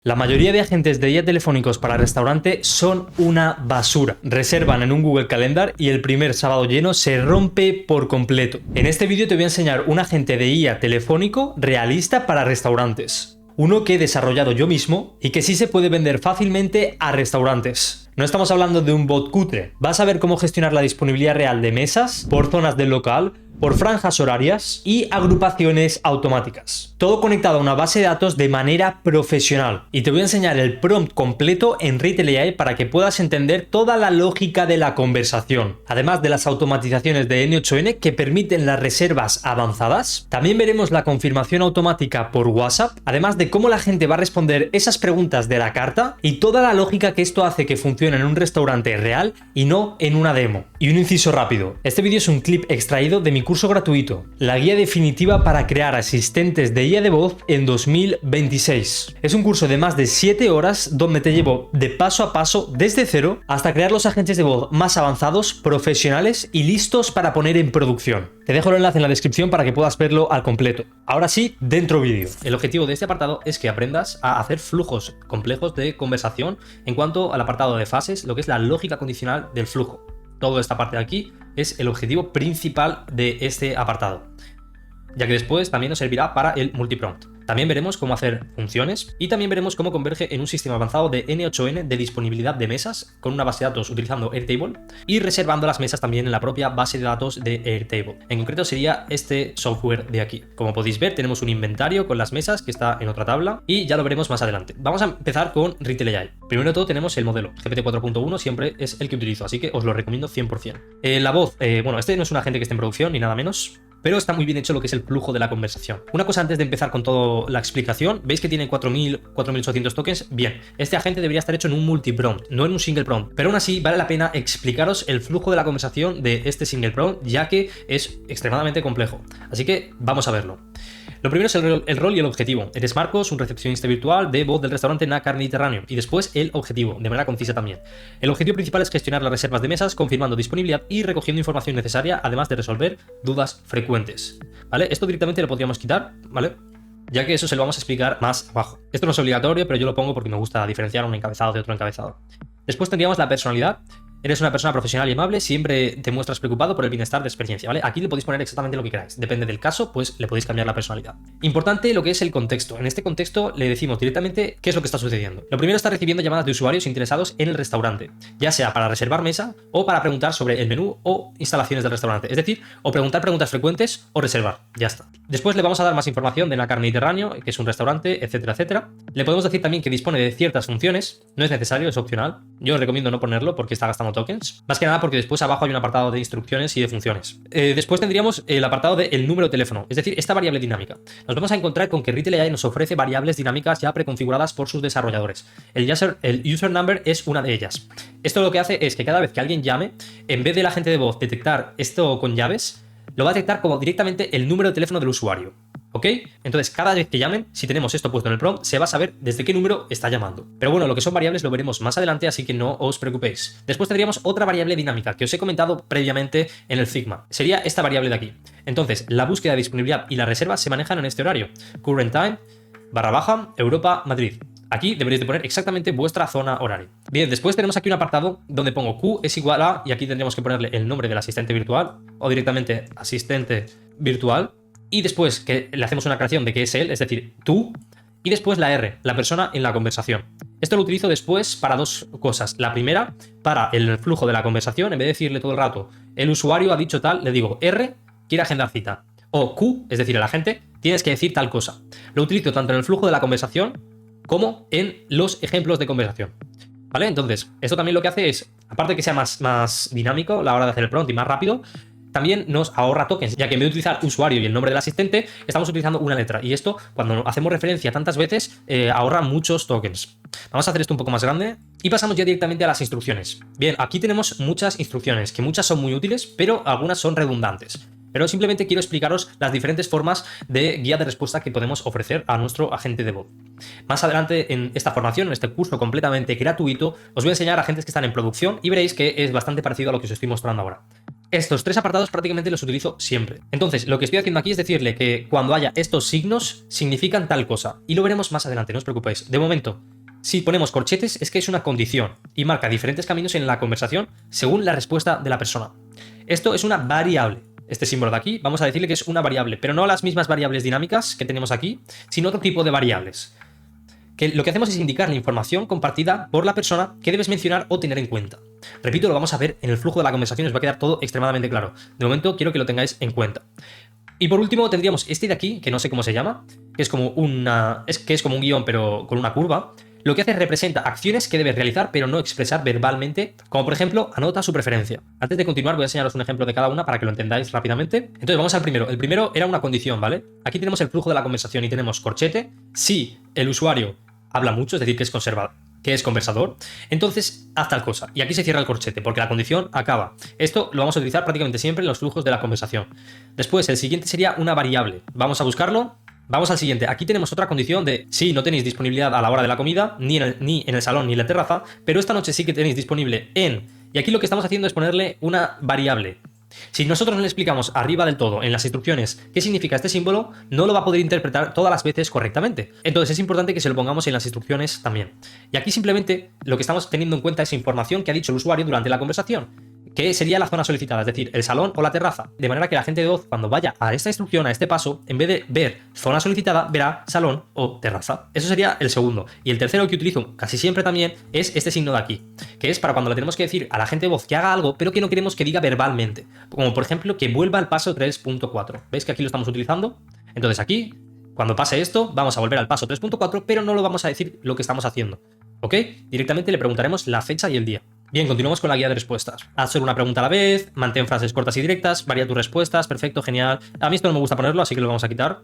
La mayoría de agentes de guía telefónicos para restaurante son una basura. Reservan en un Google Calendar y el primer sábado lleno se rompe por completo. En este vídeo te voy a enseñar un agente de guía telefónico realista para restaurantes. Uno que he desarrollado yo mismo y que sí se puede vender fácilmente a restaurantes. No estamos hablando de un bot cutre. Vas a ver cómo gestionar la disponibilidad real de mesas por zonas del local, por franjas horarias y agrupaciones automáticas. Todo conectado a una base de datos de manera profesional. Y te voy a enseñar el prompt completo en Retail AI para que puedas entender toda la lógica de la conversación. Además de las automatizaciones de N8N que permiten las reservas avanzadas. También veremos la confirmación automática por WhatsApp. Además de cómo la gente va a responder esas preguntas de la carta y toda la lógica que esto hace que funcione en un restaurante real y no en una demo. Y un inciso rápido. Este vídeo es un clip extraído de mi curso gratuito, la guía definitiva para crear asistentes de guía de voz en 2026. Es un curso de más de 7 horas donde te llevo de paso a paso desde cero hasta crear los agentes de voz más avanzados, profesionales y listos para poner en producción. Te dejo el enlace en la descripción para que puedas verlo al completo. Ahora sí, dentro vídeo. El objetivo de este apartado es que aprendas a hacer flujos complejos de conversación en cuanto al apartado de fases, lo que es la lógica condicional del flujo. Toda esta parte de aquí es el objetivo principal de este apartado, ya que después también nos servirá para el multiprompt. También veremos cómo hacer funciones y también veremos cómo converge en un sistema avanzado de N8N de disponibilidad de mesas con una base de datos utilizando Airtable y reservando las mesas también en la propia base de datos de Airtable. En concreto sería este software de aquí. Como podéis ver, tenemos un inventario con las mesas que está en otra tabla y ya lo veremos más adelante. Vamos a empezar con Retail AI. Primero de todo tenemos el modelo. GPT 4.1 siempre es el que utilizo, así que os lo recomiendo 100%. La voz, bueno, este no es un agente que esté en producción ni nada menos, pero está muy bien hecho lo que es el flujo de la conversación. Una cosa antes de empezar con toda la explicación, veis que tiene 4.800 tokens. Bien, este agente debería estar hecho en un multiprompt, no en un single prompt, pero aún así vale la pena explicaros el flujo de la conversación de este single prompt, ya que es extremadamente complejo. Así que vamos a verlo. Lo primero es el rol y el objetivo. Eres Marcos, un recepcionista virtual de voz del restaurante Nácar Mediterráneo. Y después el objetivo, de manera concisa también. El objetivo principal es gestionar las reservas de mesas, confirmando disponibilidad y recogiendo información necesaria, además de resolver dudas frecuentes. ¿Vale? Esto directamente lo podríamos quitar, ¿vale? Ya que eso se lo vamos a explicar más abajo. Esto no es obligatorio, pero yo lo pongo porque me gusta diferenciar un encabezado de otro encabezado. Después tendríamos la personalidad. Eres una persona profesional y amable, siempre te muestras preocupado por el bienestar de experiencia, ¿vale? Aquí le podéis poner exactamente lo que queráis. Depende del caso, pues le podéis cambiar la personalidad. Importante lo que es el contexto. En este contexto le decimos directamente qué es lo que está sucediendo. Lo primero está recibiendo llamadas de usuarios interesados en el restaurante, ya sea para reservar mesa o para preguntar sobre el menú o instalaciones del restaurante. Es decir, o preguntar preguntas frecuentes o reservar. Ya está. Después le vamos a dar más información de Nácar Mediterráneo, que es un restaurante, etcétera, etcétera. Le podemos decir también que dispone de ciertas funciones. No es necesario, es opcional. Yo os recomiendo no ponerlo porque está gastando tokens. Más que nada porque después abajo hay un apartado de instrucciones y de funciones. Después tendríamos el apartado del número de teléfono, es decir, esta variable dinámica. Nos vamos a encontrar con que Retail AI nos ofrece variables dinámicas ya preconfiguradas por sus desarrolladores. El user number es una de ellas. Esto lo que hace es que cada vez que alguien llame, en vez de la agente de voz detectar esto con llaves, lo va a detectar como directamente el número de teléfono del usuario. ¿Ok? Entonces, cada vez que llamen, si tenemos esto puesto en el prompt, se va a saber desde qué número está llamando. Pero bueno, lo que son variables lo veremos más adelante, así que no os preocupéis. Después tendríamos otra variable dinámica que os he comentado previamente en el Figma. Sería esta variable de aquí. Entonces, la búsqueda de disponibilidad y la reserva se manejan en este horario. Current time, / Europa, Madrid. Aquí deberéis de poner exactamente vuestra zona horaria. Bien, después tenemos aquí un apartado donde pongo Q es igual a, y aquí tendríamos que ponerle el nombre del asistente virtual, o directamente asistente virtual. Y después que le hacemos una creación de que es él, es decir, tú, y después la R, la persona en la conversación. Esto lo utilizo después para dos cosas. La primera, para el flujo de la conversación, en vez de decirle todo el rato, el usuario ha dicho tal, le digo R, quiere agendar cita. O Q, es decir, el agente, tienes que decir tal cosa. Lo utilizo tanto en el flujo de la conversación como en los ejemplos de conversación. ¿Vale? Entonces, esto también lo que hace es, aparte de que sea más dinámico a la hora de hacer el prompt y más rápido, también nos ahorra tokens, ya que en vez de utilizar usuario y el nombre del asistente, estamos utilizando una letra. Y esto, cuando hacemos referencia tantas veces, ahorra muchos tokens. Vamos a hacer esto un poco más grande y pasamos ya directamente a las instrucciones. Bien, aquí tenemos muchas instrucciones, que muchas son muy útiles, pero algunas son redundantes. Pero simplemente quiero explicaros las diferentes formas de guía de respuesta que podemos ofrecer a nuestro agente de voz. Más adelante en esta formación, en este curso completamente gratuito, os voy a enseñar agentes que están en producción y veréis que es bastante parecido a lo que os estoy mostrando ahora. Estos tres apartados prácticamente los utilizo siempre. Entonces, lo que estoy haciendo aquí es decirle que cuando haya estos signos significan tal cosa. Y lo veremos más adelante, no os preocupéis. De momento, si ponemos corchetes es que es una condición y marca diferentes caminos en la conversación según la respuesta de la persona. Esto es una variable. Este símbolo de aquí, vamos a decirle que es una variable, pero no las mismas variables dinámicas que tenemos aquí, sino otro tipo de variables. Que lo que hacemos es indicar la información compartida por la persona que debes mencionar o tener en cuenta. Repito, lo vamos a ver en el flujo de la conversación, os va a quedar todo extremadamente claro. De momento quiero que lo tengáis en cuenta. Y por último tendríamos este de aquí, que no sé cómo se llama, que es como un guión pero con una curva. Lo que hace representa acciones que debes realizar pero no expresar verbalmente, como por ejemplo, anota su preferencia. Antes de continuar voy a enseñaros un ejemplo de cada una para que lo entendáis rápidamente. Entonces vamos al primero. El primero era una condición, ¿vale? Aquí tenemos el flujo de la conversación y tenemos corchete. Si el usuario habla mucho, es decir, que es conversador, entonces haz tal cosa. Y aquí se cierra el corchete, porque la condición acaba. Esto lo vamos a utilizar prácticamente siempre en los flujos de la conversación. Después, el siguiente sería una variable. Vamos a buscarlo. Vamos al siguiente. Aquí tenemos otra condición de si no tenéis disponibilidad a la hora de la comida, ni en el salón ni en la terraza, pero esta noche sí que tenéis disponible en... Y aquí lo que estamos haciendo es ponerle una variable. Si nosotros no le explicamos arriba del todo en las instrucciones qué significa este símbolo, no lo va a poder interpretar todas las veces correctamente. Entonces es importante que se lo pongamos en las instrucciones también. Y aquí simplemente lo que estamos teniendo en cuenta es información que ha dicho el usuario durante la conversación, que sería la zona solicitada, es decir, el salón o la terraza. De manera que la gente de voz, cuando vaya a esta instrucción, a este paso, en vez de ver zona solicitada, verá salón o terraza. Eso sería el segundo. Y el tercero que utilizo casi siempre también es este signo de aquí, que es para cuando le tenemos que decir a la gente de voz que haga algo, pero que no queremos que diga verbalmente. Como por ejemplo, que vuelva al paso 3.4. ¿Veis que aquí lo estamos utilizando? Entonces aquí, cuando pase esto, vamos a volver al paso 3.4, pero no lo vamos a decir lo que estamos haciendo. ¿Ok? Directamente le preguntaremos la fecha y el día. Bien, continuamos con la guía de respuestas. Haz solo una pregunta a la vez, mantén frases cortas y directas, varía tus respuestas, perfecto, genial. A mí esto no me gusta ponerlo, así que lo vamos a quitar.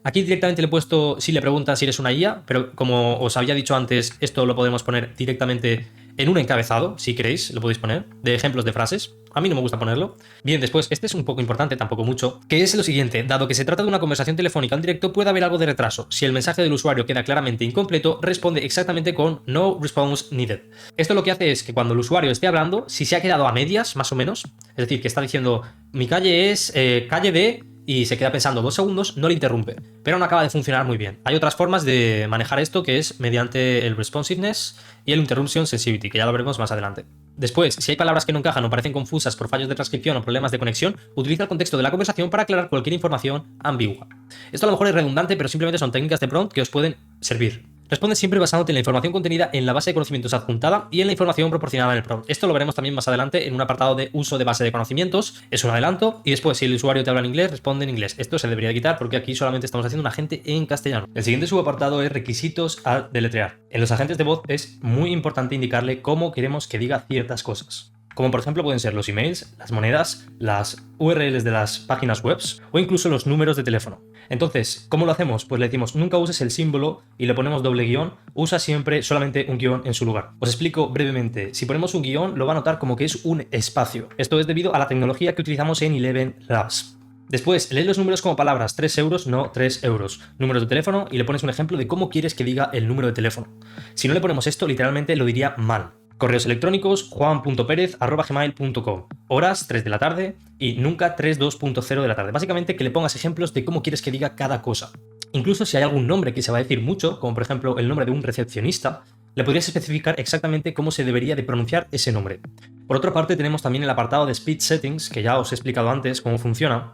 Aquí directamente le he puesto si le preguntas si eres una IA, pero como os había dicho antes, esto lo podemos poner directamente en un encabezado, si queréis, lo podéis poner, de ejemplos de frases. A mí no me gusta ponerlo. Bien, después, este es un poco importante, tampoco mucho, que es lo siguiente. Dado que se trata de una conversación telefónica en directo, puede haber algo de retraso. Si el mensaje del usuario queda claramente incompleto, responde exactamente con no response needed. Esto lo que hace es que cuando el usuario esté hablando, si se ha quedado a medias, más o menos, es decir, que está diciendo mi calle es calle de... y se queda pensando 2 segundos, no le interrumpe, pero no acaba de funcionar muy bien. Hay otras formas de manejar esto, que es mediante el responsiveness y el interruption sensitivity, que ya lo veremos más adelante. Después, si hay palabras que no encajan o parecen confusas por fallos de transcripción o problemas de conexión, utiliza el contexto de la conversación para aclarar cualquier información ambigua. Esto a lo mejor es redundante, pero simplemente son técnicas de prompt que os pueden servir. Responde siempre basándote en la información contenida en la base de conocimientos adjuntada y en la información proporcionada en el prompt. Esto lo veremos también más adelante en un apartado de uso de base de conocimientos. Es un adelanto. Y después, si el usuario te habla en inglés, responde en inglés. Esto se debería de quitar porque aquí solamente estamos haciendo un agente en castellano. El siguiente subapartado es requisitos a deletrear. En los agentes de voz es muy importante indicarle cómo queremos que diga ciertas cosas. Como por ejemplo pueden ser los emails, las monedas, las URLs de las páginas web o incluso los números de teléfono. Entonces, ¿cómo lo hacemos? Pues le decimos nunca uses el símbolo y le ponemos doble guión, usa siempre solamente un guión en su lugar. Os explico brevemente. Si ponemos un guión lo va a notar como que es un espacio. Esto es debido a la tecnología que utilizamos en Eleven Labs. Después, lee los números como palabras, 3 euros, no 3 euros. Números de teléfono y le pones un ejemplo de cómo quieres que diga el número de teléfono. Si no le ponemos esto, literalmente lo diría mal. Correos electrónicos juan.perez@gmail.com. Horas 3 de la tarde y nunca 3:2.0 de la tarde. Básicamente que le pongas ejemplos de cómo quieres que diga cada cosa. Incluso si hay algún nombre que se va a decir mucho, como por ejemplo el nombre de un recepcionista, le podrías especificar exactamente cómo se debería de pronunciar ese nombre. Por otra parte tenemos también el apartado de Speech Settings, que ya os he explicado antes cómo funciona.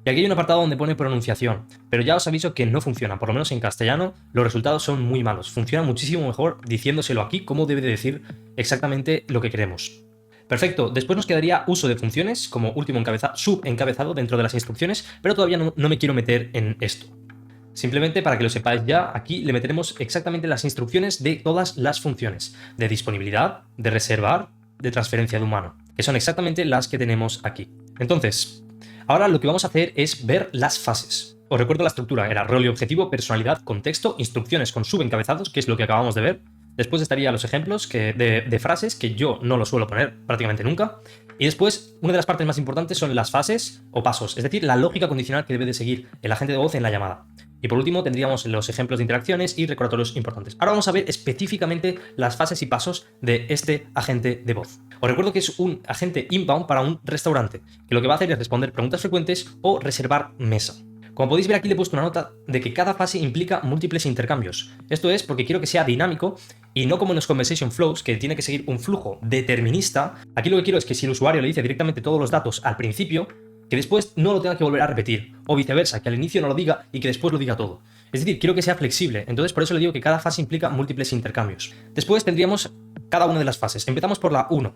Y aquí hay un apartado donde pone pronunciación, pero ya os aviso que no funciona, por lo menos en castellano los resultados son muy malos. Funciona muchísimo mejor diciéndoselo aquí cómo debe de decir exactamente lo que queremos. Perfecto, después nos quedaría uso de funciones como último subencabezado dentro de las instrucciones, pero todavía no me quiero meter en esto. Simplemente para que lo sepáis ya, aquí le meteremos exactamente las instrucciones de todas las funciones, de disponibilidad, de reservar, de transferencia de humano, que son exactamente las que tenemos aquí. Entonces, ahora lo que vamos a hacer es ver las fases. Os recuerdo la estructura, era rol y objetivo, personalidad, contexto, instrucciones con subencabezados, que es lo que acabamos de ver. Después estarían los ejemplos de frases, que yo no los suelo poner prácticamente nunca. Y después, una de las partes más importantes son las fases o pasos, es decir, la lógica condicional que debe de seguir el agente de voz en la llamada. Y Y por último tendríamos los ejemplos de interacciones y recordatorios importantes. Ahora vamos a ver específicamente las fases y pasos de este agente de voz. Os recuerdo que es un agente inbound para un restaurante, que lo que va a hacer es responder preguntas frecuentes o reservar mesa. Como podéis ver aquí le he puesto una nota de que cada fase implica múltiples intercambios. Esto es porque quiero que sea dinámico y no como en los conversation flows, que tiene que seguir un flujo determinista. Aquí lo que quiero es que si el usuario le dice directamente todos los datos al principio, que después no lo tenga que volver a repetir, o viceversa, que al inicio no lo diga y que después lo diga todo. Es decir, quiero que sea flexible, entonces por eso le digo que cada fase implica múltiples intercambios. Después tendríamos cada una de las fases. Empezamos por la 1.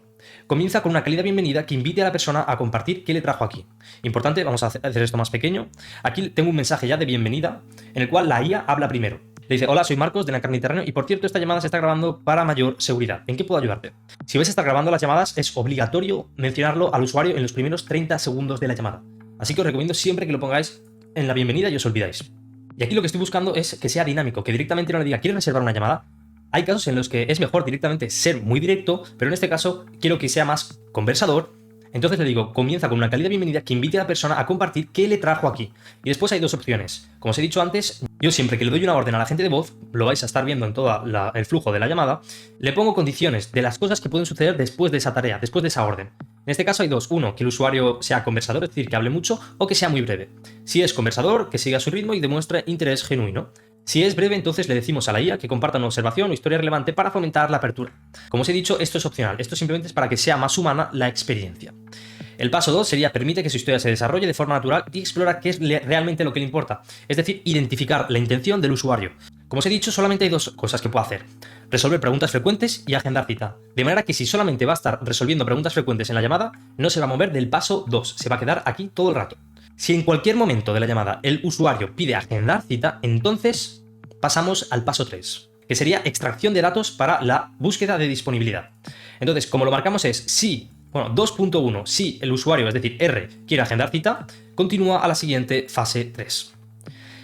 Comienza con una cálida bienvenida que invite a la persona a compartir qué le trajo aquí. Importante, vamos a hacer esto más pequeño. Aquí tengo un mensaje ya de bienvenida, en el cual la IA habla primero. Le dice: hola, soy Marcos de Nacar Mediterráneo y por cierto esta llamada se está grabando para mayor seguridad. ¿En qué puedo ayudarte? Si vais a estar grabando las llamadas es obligatorio mencionarlo al usuario en los primeros 30 segundos de la llamada. Así que os recomiendo siempre que lo pongáis en la bienvenida y os olvidáis. Y aquí lo que estoy buscando es que sea dinámico, que directamente no le diga ¿quieres reservar una llamada? Hay casos en los que es mejor directamente ser muy directo, pero en este caso quiero que sea más conversador. Entonces le digo, comienza con una cálida bienvenida que invite a la persona a compartir qué le trajo aquí. Y después hay dos opciones. Como os he dicho antes, yo siempre que le doy una orden al agente de voz, lo vais a estar viendo en todo el flujo de la llamada, le pongo condiciones de las cosas que pueden suceder después de esa tarea, después de esa orden. En este caso hay dos. Uno, que el usuario sea conversador, es decir, que hable mucho, o que sea muy breve. Si es conversador, que siga su ritmo y demuestre interés genuino. Si es breve, entonces le decimos a la IA que comparta una observación o historia relevante para fomentar la apertura. Como os he dicho, esto es opcional. Esto simplemente es para que sea más humana la experiencia. El paso 2 sería permite que su historia se desarrolle de forma natural y explora qué es realmente lo que le importa. Es decir, identificar la intención del usuario. Como os he dicho, solamente hay dos cosas que puedo hacer: resolver preguntas frecuentes y agendar cita. De manera que si solamente va a estar resolviendo preguntas frecuentes en la llamada, no se va a mover del paso 2, se va a quedar aquí todo el rato. Si en cualquier momento de la llamada el usuario pide agendar cita, entonces pasamos al paso 3, que sería extracción de datos para la búsqueda de disponibilidad. Entonces, como lo marcamos es si, 2.1, si el usuario, es decir, R, quiere agendar cita, continúa a la siguiente fase 3.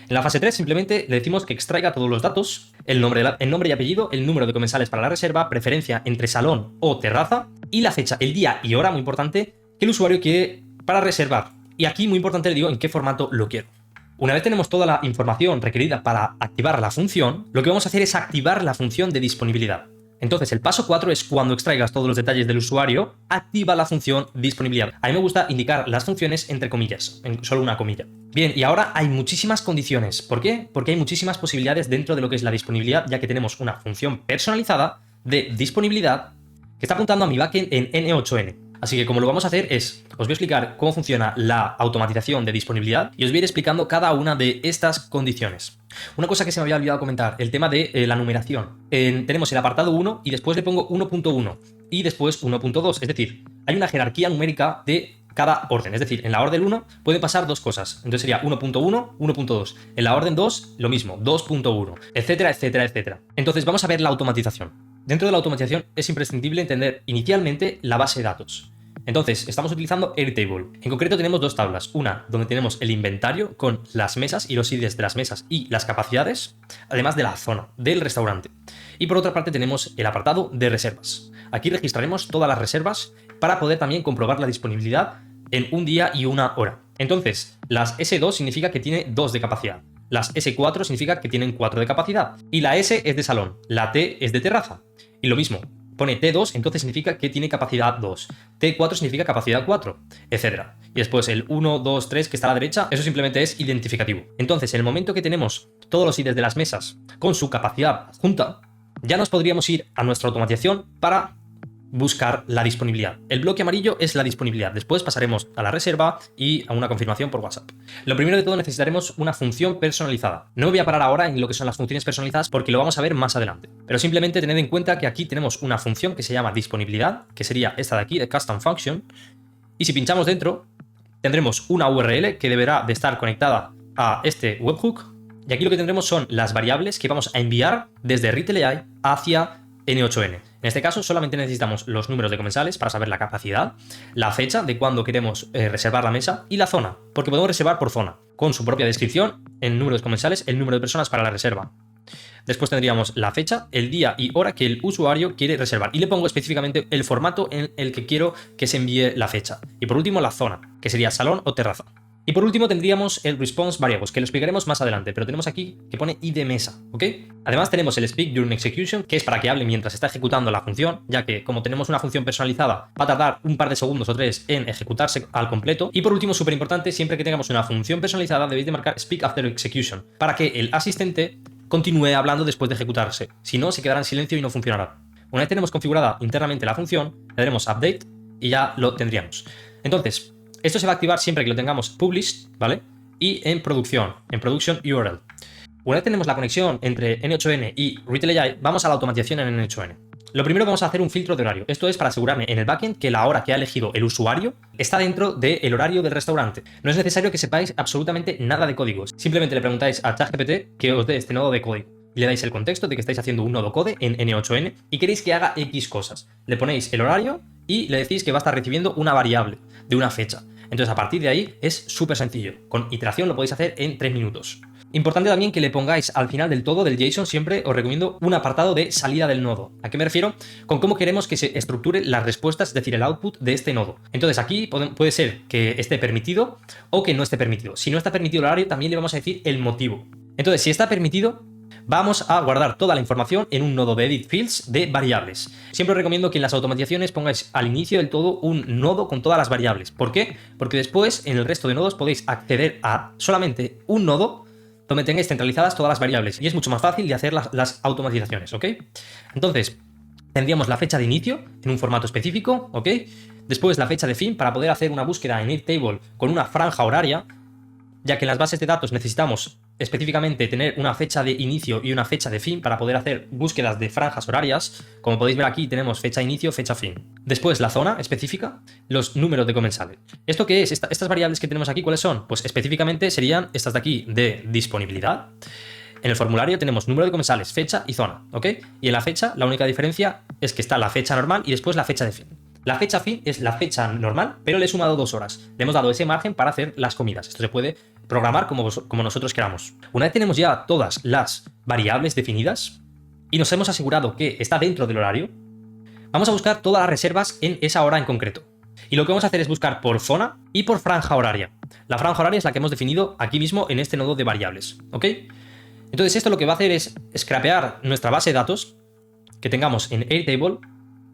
En la fase 3 simplemente le decimos que extraiga todos los datos, el nombre y apellido, el número de comensales para la reserva, preferencia entre salón o terraza y la fecha, el día y hora, muy importante, que el usuario quiere para reservar. Y aquí, muy importante, le digo en qué formato lo quiero. Una vez tenemos toda la información requerida para activar la función, lo que vamos a hacer es activar la función de disponibilidad. Entonces, el paso 4 es cuando extraigas todos los detalles del usuario, activa la función disponibilidad. A mí me gusta indicar las funciones entre comillas, en solo una comilla. Bien, y ahora hay muchísimas condiciones. ¿Por qué? Porque hay muchísimas posibilidades dentro de lo que es la disponibilidad, ya que tenemos una función personalizada de disponibilidad que está apuntando a mi backend en N8N. Así que como lo vamos a hacer es, os voy a explicar cómo funciona la automatización de disponibilidad y os voy a ir explicando cada una de estas condiciones. Una cosa que se me había olvidado comentar, el tema de la numeración. Tenemos el apartado 1 y después le pongo 1.1 y después 1.2, es decir, hay una jerarquía numérica de cada orden, es decir, en la orden 1 pueden pasar dos cosas, entonces sería 1.1, 1.2, en la orden 2 lo mismo, 2.1, etcétera, etcétera, etcétera. Entonces vamos a ver la automatización. Dentro de la automatización es imprescindible entender inicialmente la base de datos. Entonces, estamos utilizando Airtable. En concreto tenemos dos tablas. Una donde tenemos el inventario con las mesas y los IDs de las mesas y las capacidades, además de la zona del restaurante. Y por otra parte tenemos el apartado de reservas. Aquí registraremos todas las reservas para poder también comprobar la disponibilidad en un día y una hora. Entonces, las S2 significa que tiene 2 de capacidad. Las S4 significa que tienen 4 de capacidad. Y la S es de salón. La T es de terraza. Y lo mismo, pone T2, entonces significa que tiene capacidad 2. T4 significa capacidad 4, etc. Y después el 1, 2, 3 que está a la derecha, eso simplemente es identificativo. Entonces, en el momento que tenemos todos los IDs de las mesas con su capacidad adjunta, ya nos podríamos ir a nuestra automatización para buscar la disponibilidad. El bloque amarillo es la disponibilidad. Después pasaremos a la reserva y a una confirmación por WhatsApp. Lo primero de todo necesitaremos una función personalizada. No me voy a parar ahora en lo que son las funciones personalizadas porque lo vamos a ver más adelante. Pero simplemente tened en cuenta que aquí tenemos una función que se llama disponibilidad, que sería esta de aquí, de Custom Function. Y si pinchamos dentro, tendremos una URL que deberá de estar conectada a este webhook. Y aquí lo que tendremos son las variables que vamos a enviar desde Retail AI hacia N8N. En este caso solamente necesitamos los números de comensales para saber la capacidad, la fecha de cuándo queremos reservar la mesa y la zona, porque podemos reservar por zona, con su propia descripción, el número de comensales, el número de personas para la reserva. Después tendríamos la fecha, el día y hora que el usuario quiere reservar y le pongo específicamente el formato en el que quiero que se envíe la fecha. Y por último la zona, que sería salón o terraza. Y por último tendríamos el response variables, que lo explicaremos más adelante, pero tenemos aquí que pone id de mesa, ¿ok? Además tenemos el speak during execution, que es para que hable mientras está ejecutando la función, ya que como tenemos una función personalizada, va a tardar un par de segundos o 3 en ejecutarse al completo. Y por último, súper importante, siempre que tengamos una función personalizada, debéis de marcar speak after execution, para que el asistente continúe hablando después de ejecutarse. Si no, se quedará en silencio y no funcionará. Una vez tenemos configurada internamente la función, le daremos update y ya lo tendríamos. Entonces, esto se va a activar siempre que lo tengamos published, ¿vale? Y en production URL. Una vez tenemos la conexión entre N8N y Retail AI, vamos a la automatización en N8N. Lo primero vamos a hacer un filtro de horario. Esto es para asegurarme en el backend que la hora que ha elegido el usuario está dentro del horario del restaurante. No es necesario que sepáis absolutamente nada de códigos. Simplemente le preguntáis a ChatGPT que os dé este nodo de código. Y le dais el contexto de que estáis haciendo un nodo code en N8N y queréis que haga X cosas. Le ponéis el horario y le decís que va a estar recibiendo una variable de una fecha. Entonces, a partir de ahí es súper sencillo. Con iteración lo podéis hacer en 3 minutos. Importante también que le pongáis al final del todo del JSON, siempre os recomiendo un apartado de salida del nodo. ¿A qué me refiero? Con cómo queremos que se estructure las respuestas, es decir, el output de este nodo. Entonces aquí puede ser que esté permitido o que no esté permitido. Si no está permitido el horario, también le vamos a decir el motivo. Entonces, si está permitido, vamos a guardar toda la información en un nodo de edit fields de variables. Siempre os recomiendo que en las automatizaciones pongáis al inicio del todo un nodo con todas las variables. ¿Por qué? Porque después en el resto de nodos podéis acceder a solamente un nodo donde tengáis centralizadas todas las variables y es mucho más fácil de hacer las automatizaciones, ¿ok? Entonces, tendríamos la fecha de inicio en un formato específico, ¿ok? Después la fecha de fin para poder hacer una búsqueda en Airtable con una franja horaria, ya que en las bases de datos necesitamos específicamente tener una fecha de inicio y una fecha de fin para poder hacer búsquedas de franjas horarias. Como podéis ver aquí tenemos fecha inicio, fecha fin. Después la zona específica, los números de comensales. ¿Esto qué es? Estas variables que tenemos aquí, ¿cuáles son? Pues específicamente serían estas de aquí de disponibilidad. En el formulario tenemos número de comensales, fecha y zona, ¿ok? Y en la fecha la única diferencia es que está la fecha normal y después la fecha de fin. La fecha fin es la fecha normal, pero le he sumado 2 horas. Le hemos dado ese margen para hacer las comidas. Esto se puede programar como nosotros queramos. Una vez tenemos ya todas las variables definidas y nos hemos asegurado que está dentro del horario, vamos a buscar todas las reservas en esa hora en concreto. Y lo que vamos a hacer es buscar por zona y por franja horaria. La franja horaria es la que hemos definido aquí mismo en este nodo de variables, ¿ok? Entonces esto lo que va a hacer es scrapear nuestra base de datos que tengamos en Airtable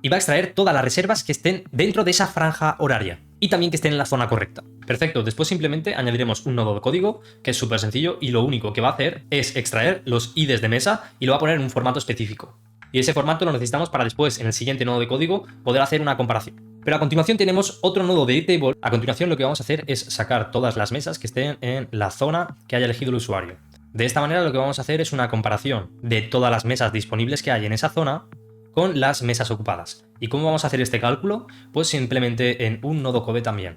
y va a extraer todas las reservas que estén dentro de esa franja horaria y también que estén en la zona correcta. Perfecto, después simplemente añadiremos un nodo de código que es súper sencillo y lo único que va a hacer es extraer los IDs de mesa y lo va a poner en un formato específico. Y ese formato lo necesitamos para después, en el siguiente nodo de código, poder hacer una comparación. Pero a continuación tenemos otro nodo de Airtable. A continuación lo que vamos a hacer es sacar todas las mesas que estén en la zona que haya elegido el usuario. De esta manera lo que vamos a hacer es una comparación de todas las mesas disponibles que hay en esa zona con las mesas ocupadas. ¿Y cómo vamos a hacer este cálculo? Pues simplemente en un nodo code también.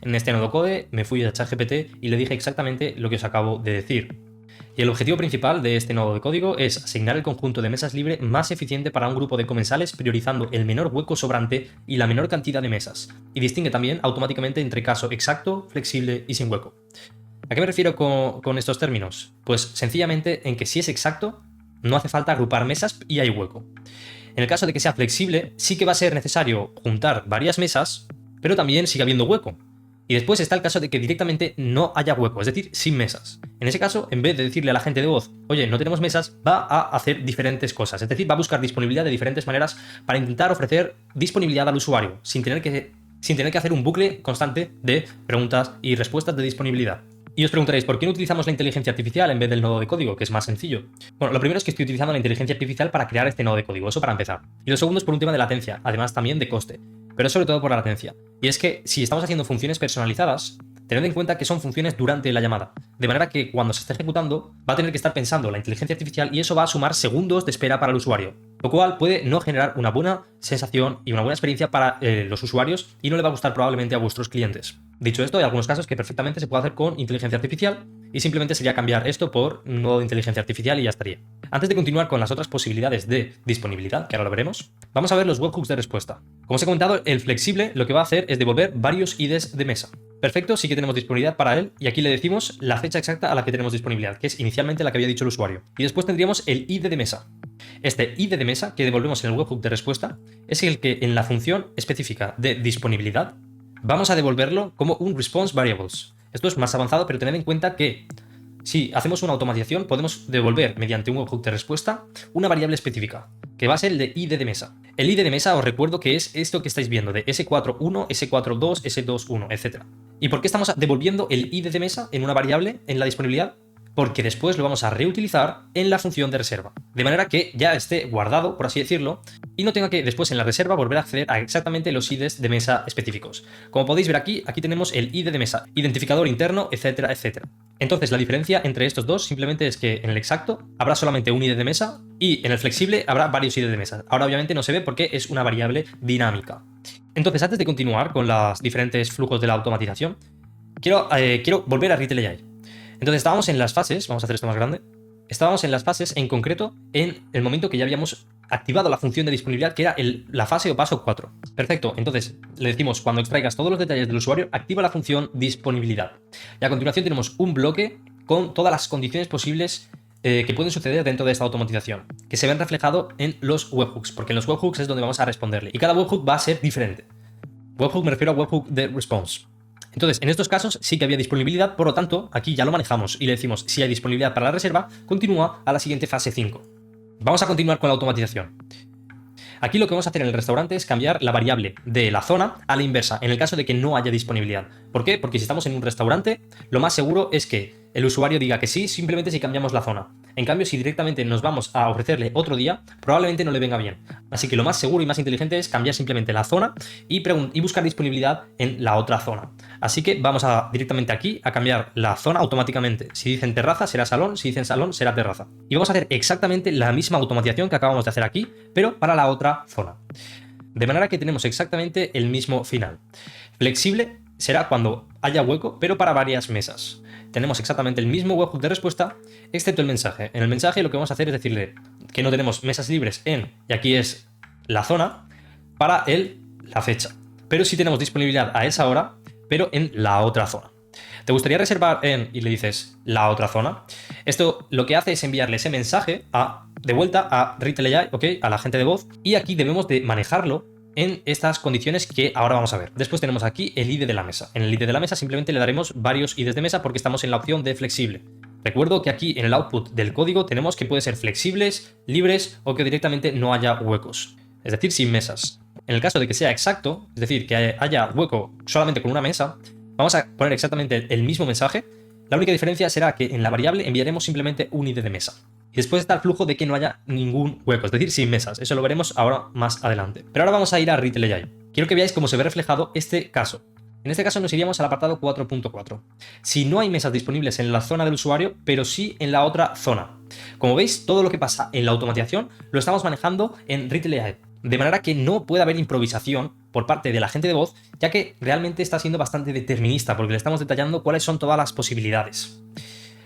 En este nodo code me fui a ChatGPT y le dije exactamente lo que os acabo de decir. Y el objetivo principal de este nodo de código es asignar el conjunto de mesas libre más eficiente para un grupo de comensales, priorizando el menor hueco sobrante y la menor cantidad de mesas. Y distingue también automáticamente entre caso exacto, flexible y sin hueco. ¿A qué me refiero con estos términos? Pues sencillamente en que si es exacto, no hace falta agrupar mesas y hay hueco. En el caso de que sea flexible, sí que va a ser necesario juntar varias mesas, pero también sigue habiendo hueco. Y después está el caso de que directamente no haya hueco, es decir, sin mesas. En ese caso, en vez de decirle a la gente de voz, oye, no tenemos mesas, va a hacer diferentes cosas. Es decir, va a buscar disponibilidad de diferentes maneras para intentar ofrecer disponibilidad al usuario, sin tener que hacer un bucle constante de preguntas y respuestas de disponibilidad. Y os preguntaréis, ¿por qué no utilizamos la inteligencia artificial en vez del nodo de código, que es más sencillo? Bueno, lo primero es que estoy utilizando la inteligencia artificial para crear este nodo de código, eso para empezar. Y lo segundo es por un tema de latencia, además también de coste, pero sobre todo por la latencia. Y es que si estamos haciendo funciones personalizadas, tened en cuenta que son funciones durante la llamada, de manera que cuando se esté ejecutando va a tener que estar pensando la inteligencia artificial y eso va a sumar segundos de espera para el usuario, lo cual puede no generar una buena sensación y una buena experiencia para los usuarios y no le va a gustar probablemente a vuestros clientes. Dicho esto, hay algunos casos que perfectamente se puede hacer con inteligencia artificial y simplemente sería cambiar esto por un nodo de inteligencia artificial y ya estaría. Antes de continuar con las otras posibilidades de disponibilidad, que ahora lo veremos, vamos a ver los webhooks de respuesta. Como os he comentado, el flexible lo que va a hacer es devolver varios IDs de mesa. Perfecto, sí que tenemos disponibilidad para él y aquí le decimos la fecha exacta a la que tenemos disponibilidad, que es inicialmente la que había dicho el usuario. Y después tendríamos el ID de mesa. Este ID de mesa que devolvemos en el webhook de respuesta es el que en la función específica de disponibilidad vamos a devolverlo como un response variables. Esto es más avanzado, pero tened en cuenta que si hacemos una automatización, podemos devolver mediante un webhook de respuesta una variable específica, que va a ser el de ID de mesa. El ID de mesa os recuerdo que es esto que estáis viendo de S41, S42, S21, etc. ¿Y por qué estamos devolviendo el ID de mesa en una variable en la disponibilidad? Porque después lo vamos a reutilizar en la función de reserva. De manera que ya esté guardado, por así decirlo, y no tenga que después en la reserva volver a acceder a exactamente los IDs de mesa específicos. Como podéis ver aquí tenemos el ID de mesa, identificador interno, etcétera, etcétera. Entonces la diferencia entre estos dos simplemente es que en el exacto habrá solamente un ID de mesa y en el flexible habrá varios ID de mesa. Ahora obviamente no se ve porque es una variable dinámica. Entonces antes de continuar con los diferentes flujos de la automatización, quiero volver a Retail AI. Entonces estábamos en las fases, vamos a hacer esto más grande, estábamos en las fases en concreto en el momento que ya habíamos activado la función de disponibilidad, que era la fase o paso 4. Perfecto, entonces le decimos cuando extraigas todos los detalles del usuario, activa la función disponibilidad. Y a continuación tenemos un bloque con todas las condiciones posibles que pueden suceder dentro de esta automatización, que se ven reflejados en los webhooks, porque en los webhooks es donde vamos a responderle. Y cada webhook va a ser diferente. Webhook me refiero a webhook de response. Entonces, en estos casos sí que había disponibilidad, por lo tanto, aquí ya lo manejamos y le decimos si hay disponibilidad para la reserva, continúa a la siguiente fase 5. Vamos a continuar con la automatización. Aquí lo que vamos a hacer en el restaurante es cambiar la variable de la zona a la inversa, en el caso de que no haya disponibilidad. ¿Por qué? Porque si estamos en un restaurante, lo más seguro es que el usuario diga que sí, simplemente si cambiamos la zona. En cambio, si directamente nos vamos a ofrecerle otro día, probablemente no le venga bien. Así que lo más seguro y más inteligente es cambiar simplemente la zona y buscar disponibilidad en la otra zona. Así que vamos directamente aquí a cambiar la zona automáticamente. Si dicen terraza, será salón. Si dicen salón, será terraza. Y vamos a hacer exactamente la misma automatización que acabamos de hacer aquí, pero para la otra zona. De manera que tenemos exactamente el mismo final. Flexible será cuando haya hueco, pero para varias mesas. Tenemos exactamente el mismo webhook de respuesta, excepto el mensaje. En el mensaje lo que vamos a hacer es decirle que no tenemos mesas libres y aquí es la zona, para la fecha. Pero sí tenemos disponibilidad a esa hora, pero en la otra zona. ¿Te gustaría reservar y le dices la otra zona? Esto lo que hace es enviarle ese mensaje de vuelta a Retail AI, ¿ok? A la gente de voz, y aquí debemos de manejarlo en estas condiciones que ahora vamos a ver. Después tenemos aquí el ID de la mesa. En el ID de la mesa simplemente le daremos varios IDs de mesa porque estamos en la opción de flexible. Recuerdo que aquí en el output del código tenemos que puede ser flexibles, libres o que directamente no haya huecos, es decir, sin mesas. En el caso de que sea exacto, es decir, que haya hueco solamente con una mesa, vamos a poner exactamente el mismo mensaje. La única diferencia será que en la variable enviaremos simplemente un ID de mesa. Y después está el flujo de que no haya ningún hueco, es decir, sin mesas. Eso lo veremos ahora más adelante. Pero ahora vamos a ir a Retail AI. Quiero que veáis cómo se ve reflejado este caso. En este caso nos iríamos al apartado 4.4. Si no hay mesas disponibles en la zona del usuario, pero sí en la otra zona. Como veis, todo lo que pasa en la automatización lo estamos manejando en Retail AI. De manera que no puede haber improvisación por parte de la gente de voz, ya que realmente está siendo bastante determinista, porque le estamos detallando cuáles son todas las posibilidades.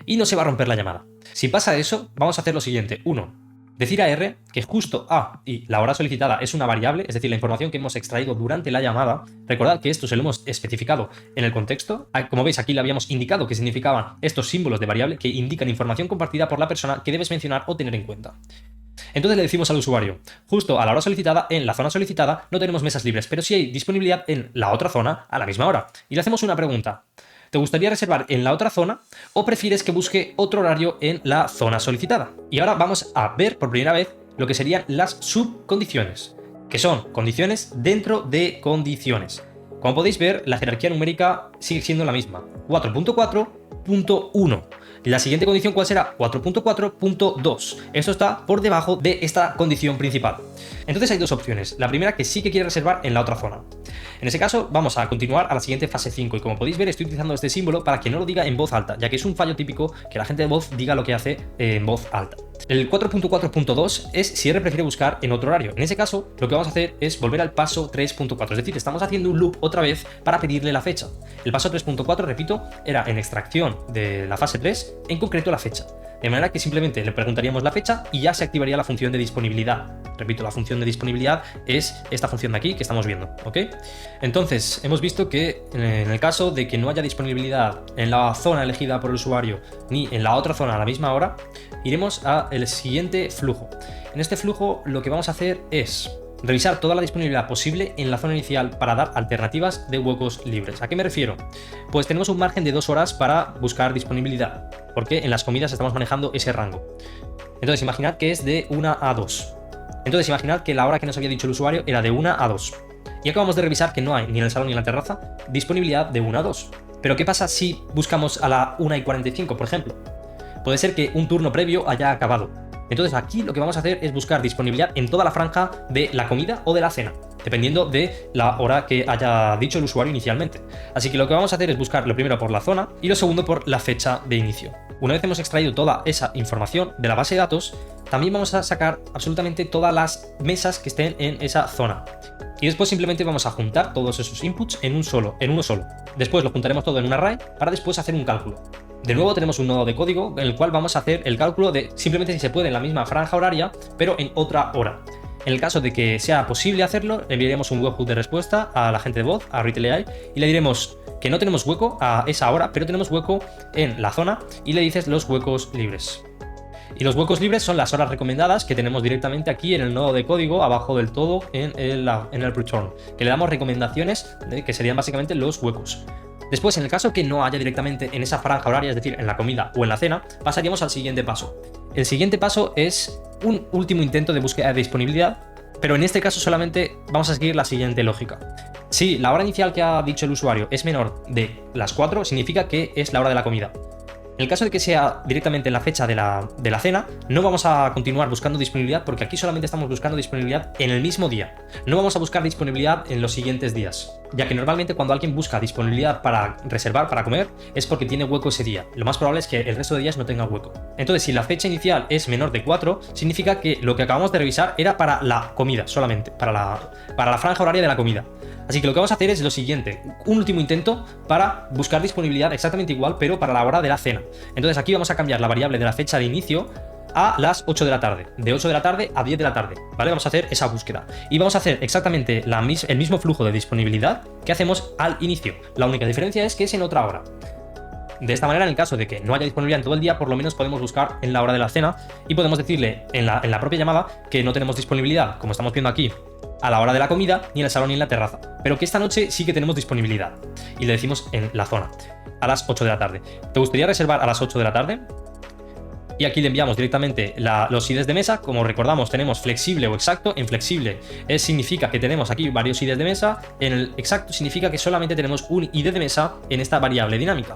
Y no se va a romper la llamada. Si pasa eso, vamos a hacer lo siguiente. 1. Decir a R que justo A y la hora solicitada es una variable, es decir, la información que hemos extraído durante la llamada. Recordad que esto se lo hemos especificado en el contexto. Como veis, aquí le habíamos indicado que significaban estos símbolos de variable que indican información compartida por la persona que debes mencionar o tener en cuenta. Entonces le decimos al usuario, justo a la hora solicitada, en la zona solicitada, no tenemos mesas libres, pero sí hay disponibilidad en la otra zona a la misma hora. Y le hacemos una pregunta. ¿Te gustaría reservar en la otra zona o prefieres que busque otro horario en la zona solicitada? Y ahora vamos a ver por primera vez lo que serían las subcondiciones, que son condiciones dentro de condiciones. Como podéis ver, la jerarquía numérica sigue siendo la misma, 4.4.1. La siguiente condición, ¿cuál será? 4.4.2. Esto está por debajo de esta condición principal. Entonces hay dos opciones. La primera, que sí que quiere reservar en la otra zona. En ese caso, vamos a continuar a la siguiente fase 5. Y como podéis ver, estoy utilizando este símbolo para que no lo diga en voz alta, ya que es un fallo típico que la gente de voz diga lo que hace en voz alta. El 4.4.2 es si R prefiere buscar en otro horario. En ese caso, lo que vamos a hacer es volver al paso 3.4. Es decir, estamos haciendo un loop otra vez para pedirle la fecha. El paso 3.4, repito, era en extracción de la fase 3, en concreto la fecha. De manera que simplemente le preguntaríamos la fecha y ya se activaría la función de disponibilidad. Repito, la función de disponibilidad es esta función de aquí que estamos viendo, ¿ok? Entonces, hemos visto que en el caso de que no haya disponibilidad en la zona elegida por el usuario ni en la otra zona a la misma hora, iremos al siguiente flujo. En este flujo lo que vamos a hacer es revisar toda la disponibilidad posible en la zona inicial para dar alternativas de huecos libres. ¿A qué me refiero? Pues tenemos un margen de 2 horas para buscar disponibilidad, porque en las comidas estamos manejando ese rango. Entonces imaginad que es de 1 a 2. Entonces imaginad que la hora que nos había dicho el usuario era de 1 a 2. Y acabamos de revisar que no hay ni en el salón ni en la terraza disponibilidad de 1 a 2. Pero ¿qué pasa si buscamos a la 1 y 45, por ejemplo? Puede ser que un turno previo haya acabado. Entonces aquí lo que vamos a hacer es buscar disponibilidad en toda la franja de la comida o de la cena, dependiendo de la hora que haya dicho el usuario inicialmente. Así que lo que vamos a hacer es buscar lo primero por la zona y lo segundo por la fecha de inicio. Una vez hemos extraído toda esa información de la base de datos, también vamos a sacar absolutamente todas las mesas que estén en esa zona. Y después simplemente vamos a juntar todos esos inputs en uno solo. Después lo juntaremos todo en un array para después hacer un cálculo. De nuevo tenemos un nodo de código en el cual vamos a hacer el cálculo de simplemente si se puede en la misma franja horaria, pero en otra hora. En el caso de que sea posible hacerlo, le enviaremos un webhook de respuesta a la gente de voz, a Retail AI, y le diremos que no tenemos hueco a esa hora, pero tenemos hueco en la zona, y le dices los huecos libres. Y los huecos libres son las horas recomendadas que tenemos directamente aquí en el nodo de código, abajo del todo en el return, que le damos recomendaciones que serían básicamente los huecos. Después, en el caso que no haya directamente en esa franja horaria, es decir, en la comida o en la cena, pasaríamos al siguiente paso. El siguiente paso es un último intento de búsqueda de disponibilidad, pero en este caso solamente vamos a seguir la siguiente lógica. Si la hora inicial que ha dicho el usuario es menor de las 4, significa que es la hora de la comida. En el caso de que sea directamente en la fecha de la cena, no vamos a continuar buscando disponibilidad porque aquí solamente estamos buscando disponibilidad en el mismo día. No vamos a buscar disponibilidad en los siguientes días, ya que normalmente cuando alguien busca disponibilidad para reservar, para comer, es porque tiene hueco ese día. Lo más probable es que el resto de días no tenga hueco. Entonces, si la fecha inicial es menor de 4, significa que lo que acabamos de revisar era para la comida solamente, para la franja horaria de la comida. Así que lo que vamos a hacer es lo siguiente, un último intento para buscar disponibilidad exactamente igual, pero para la hora de la cena. Entonces aquí vamos a cambiar la variable de la fecha de inicio a las 8 de la tarde, de 8 de la tarde a 10 de la tarde, ¿vale? Vamos a hacer esa búsqueda y vamos a hacer exactamente el mismo flujo de disponibilidad que hacemos al inicio. La única diferencia es que es en otra hora. De esta manera, en el caso de que no haya disponibilidad en todo el día, por lo menos podemos buscar en la hora de la cena y podemos decirle en la propia llamada que no tenemos disponibilidad, como estamos viendo aquí, a la hora de la comida, ni en el salón ni en la terraza, pero que esta noche sí que tenemos disponibilidad. Y le decimos en la zona, a las 8 de la tarde. ¿Te gustaría reservar a las 8 de la tarde? Y aquí le enviamos directamente los IDs de mesa. Como recordamos, tenemos flexible o exacto. En flexible significa que tenemos aquí varios IDs de mesa. En el exacto significa que solamente tenemos un ID de mesa en esta variable dinámica.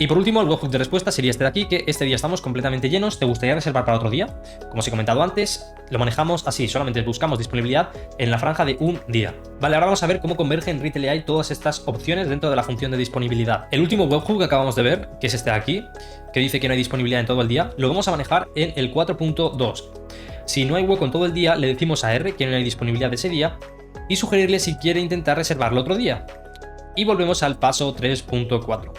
Y por último, el webhook de respuesta sería este de aquí, que este día estamos completamente llenos, ¿te gustaría reservar para otro día? Como os he comentado antes, lo manejamos así, solamente buscamos disponibilidad en la franja de un día. Vale, ahora vamos a ver cómo converge en Retail AI todas estas opciones dentro de la función de disponibilidad. El último webhook que acabamos de ver, que es este de aquí, que dice que no hay disponibilidad en todo el día, lo vamos a manejar en el 4.2. Si no hay hueco en todo el día, le decimos a R que no hay disponibilidad de ese día y sugerirle si quiere intentar reservarlo otro día. Y volvemos al paso 3.4.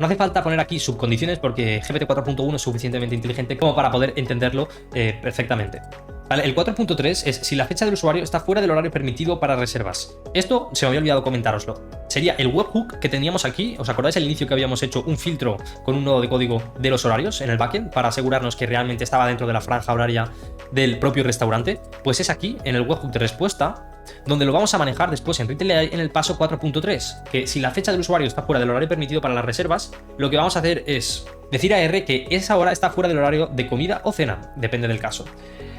No hace falta poner aquí subcondiciones porque GPT 4.1 es suficientemente inteligente como para poder entenderlo perfectamente. Vale, el 4.3 es si la fecha del usuario está fuera del horario permitido para reservas. Esto se me había olvidado comentároslo. Sería el webhook que teníamos aquí. ¿Os acordáis al inicio que habíamos hecho un filtro con un nodo de código de los horarios en el backend para asegurarnos que realmente estaba dentro de la franja horaria del propio restaurante? Pues es aquí, en el webhook de respuesta, donde lo vamos a manejar después en Retail AI en el paso 4.3, que si la fecha del usuario está fuera del horario permitido para las reservas, lo que vamos a hacer es decir a R que esa hora está fuera del horario de comida o cena, depende del caso.